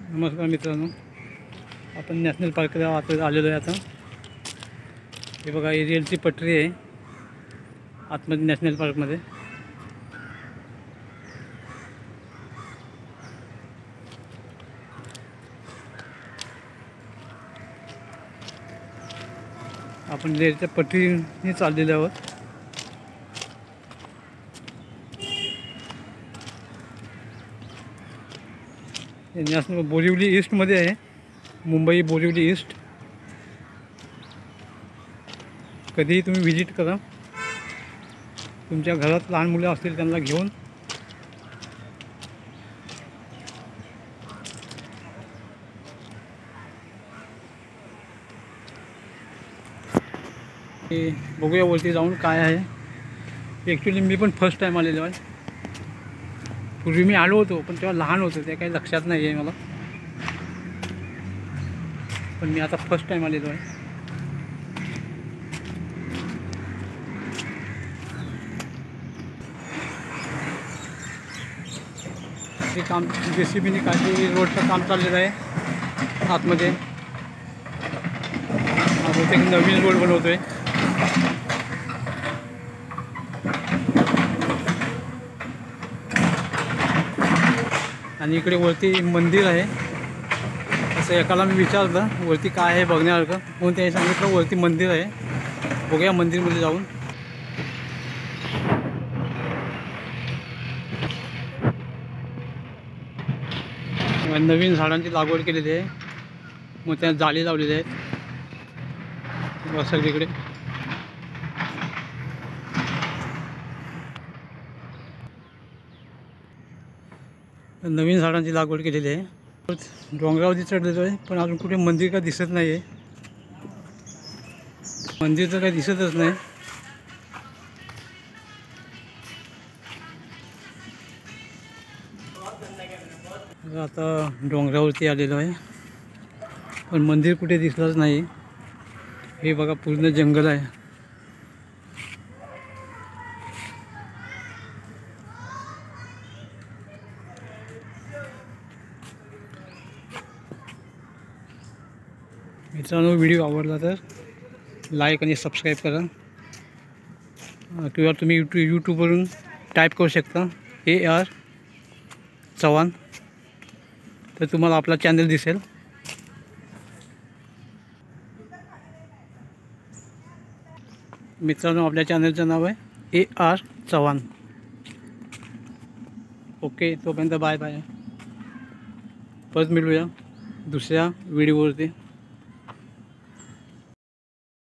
नमस्कार मित्रांनो, आपण नॅशनल पार्कला आलेलो आहे. आता हे बघा, ही रेलची पटरी आहे आतमध्ये नॅशनल पार्कमध्ये. आपण रेलच्या पटरीने चाललेलो आहोत. नॅशनल बोरिवली ईस्टमध्ये आहे, मुंबई बोरिवली ईस्ट. कधीही तुम्ही व्हिजिट करा. तुमच्या घरात लहान मुलं असतील त्यांना घेऊन. बघूया वरती जाऊन काय आहे. ॲक्च्युली मी पण फर्स्ट टाईम आलेलो आहे. पूर्वी मी आलो होतो, पण तेव्हा लहान होतो, ते काही लक्षात नाही आहे मला. पण मी आता फर्स्ट टाईम आलेलो आहे. हे काम JCBने काही रोडचं काम चाललेलं आहे आतमध्ये. बहुतेक नवीन रोड बनवतो आहे. आणि इकडे वरती मंदिर आहे. असं एकाला मी विचारलं वरती काय आहे बघण्यासारखं, म्हणून त्याने सांगितलं वरती मंदिर आहे. बघूया मंदिरमध्ये जाऊन. नवीन झाडांची लागवड केलेली आहे, मग त्या जाळी लावलेली आहेत सगळीकडे. नवीन झाडांची लागवड केलेली आहे. डोंगरावरती चढलेलो आहे, पण अजून कुठे मंदिर काय दिसत नाही आहे. मंदिर तर काही दिसतच नाही. आता डोंगरावरती आलेलो आहे, पण मंदिर कुठे दिसलंच नाही. हे बघा, पूर्ण जंगल आहे. मित्रांनो, व्हिडिओ आवडला तर लाईक आणि सबस्क्राईब करा. किंवा तुम्ही यूट्यूबवरून टाईप करू शकता AR चव्हाण, तर तुम्हाला आपला चॅनल दिसेल. मित्रांनो, आपल्या चॅनलचं नाव आहे AR चव्हाण. ओके, तोपर्यंत बाय बाय. परत मिळूया दुसऱ्या व्हिडिओवरती.